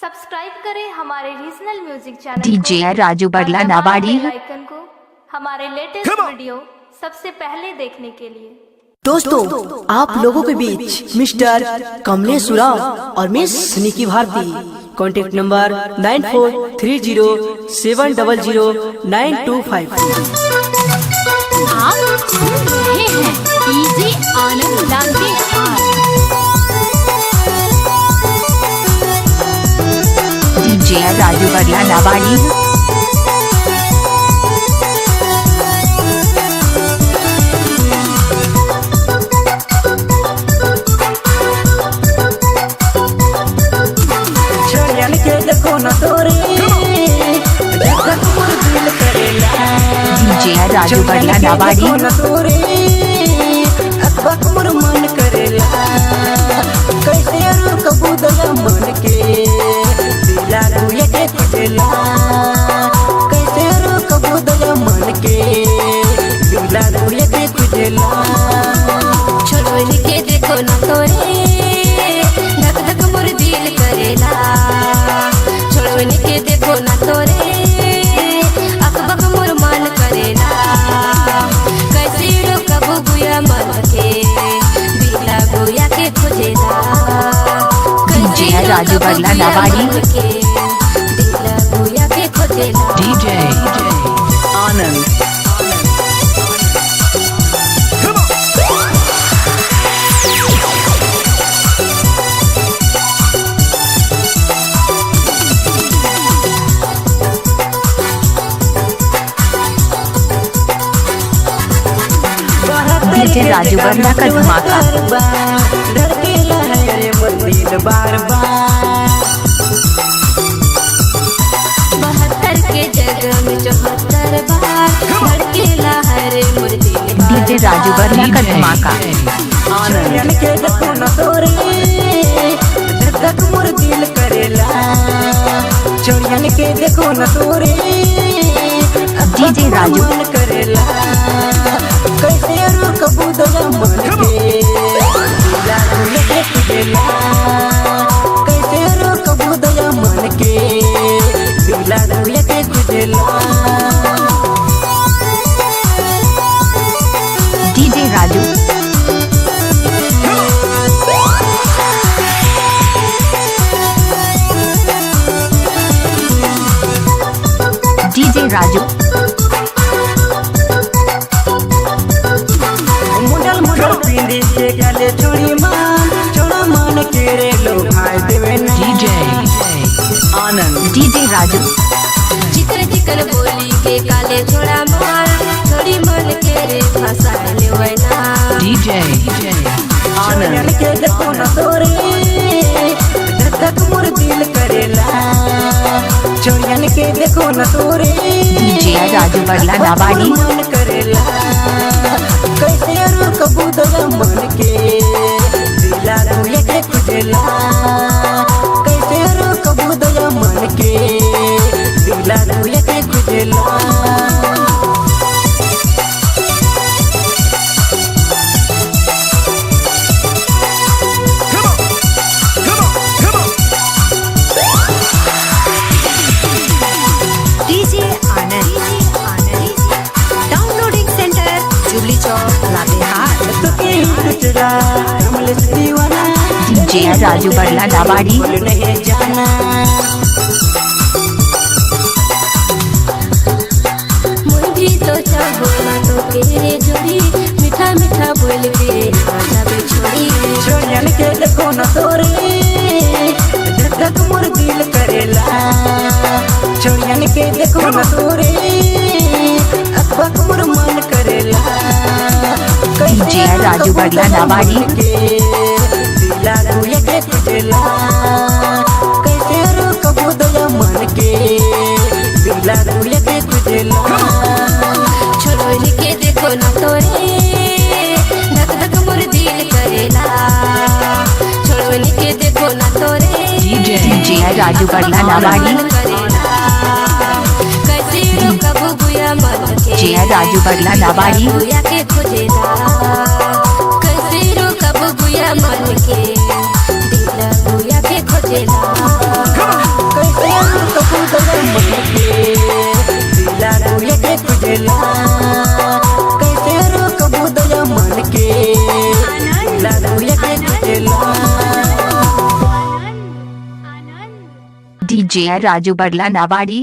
Subscribe करें हमारे regional music channel DJ Raju बगला नाबाड़ी आइकन को हमारे लेटेस्ट वीडियो सबसे पहले देखने के लिए। दोस्तों आप लोगों के बीच मिस्टर कमलेश उरांव और मिस निकी भारती, कॉन्टैक्ट नंबर 9430700925। आप सुन रहे हैं डीजे आनंद लांगेहार। डीजे राजू बगला नाबाड़ी देखो न तोरे दिल करेला। डीजे राजू बगला नाबाड़ी न तोरे मोर मन करेला। कैसे कबूदया मन के दिला गुया के खुजला। कैसे कबूदया मन के दिला गुया के खुजला। छोड़ के देखो न तोरे धक धक मोर दिल करेला। छोड़ के देखो न तोरे अक बक मोर मन करेला। कैसे कबू गुया मन के दिला गुया के खोजेला। डीजे राजू बगला नाबाड़ी दिला गुया के खोजेला। डीजे आनंद डीजे राजू बगला का धमाका। धड़केला है रे मोर दिल बार बार। 72 के जगह में 74 बार धड़केला है रे मोर दिल बार। डीजे राजू बगला का धमाका। आनंद के देखो न तोरे धक मोर दिल करेला। चोरियन के देखो न तोरे डीजे राजू मन करेला। कैसे कबूदया मन के दिला गुया के खुजला। कैसे कबूदया मन के दिला गुया के खुजला। डीजे राजू डीजे राजू मुडल मुडल पिंदी से गले चोरी मान छोड़ा मान के रे लो भाई देवे ना। डीजे आनंद डीजे राजू चित्र चिकन बोली के काले छोड़ा मार छोड़ी मन के रे फसा ले ना। डीजे आनंद के देखो न तोरे धक मोर दिल करेला। चोरियन के देखो न तोरे डीजे राजू बगला नाबाड़ी मन करेला। कैसे कबूदया मन के दिला गुया के खुजला। कैसे कबूदया मन के दिला गुया के खुजला। डीजे आनंद डाउनलोडिंग सेंटर जुबली चौक लातेहार। डीजे राजू बगला नाबाड़ी नहीं जाना मुझ भी तो चाहोला तो तेरे जोड़ी मीठा मीठा बोल के आजा बिछोड़ी। छोड़न के देखो न तोरे धक मोर दिल करेला। छोड़न के देखो न तोरे अकबक मोर मन करेला। डीजे राजू बगला नाबाड़ी दिला गुया के खुजला। कैसे कबूदया मन के दिला गुया के खुजला। छोड़ के देखो न तोरे धक धक मोर दिल करेला। छोड़ के देखो न तोरे डीजे राजू बगला नाबाड़ी कैसे कबू गुया मन के डीजे राजू बगला नाबाड़ी गुया के खोजेला। कैसे कबू गुया मन के दिल गुया के खोजेला। डीजे राजू बगला नाबाड़ी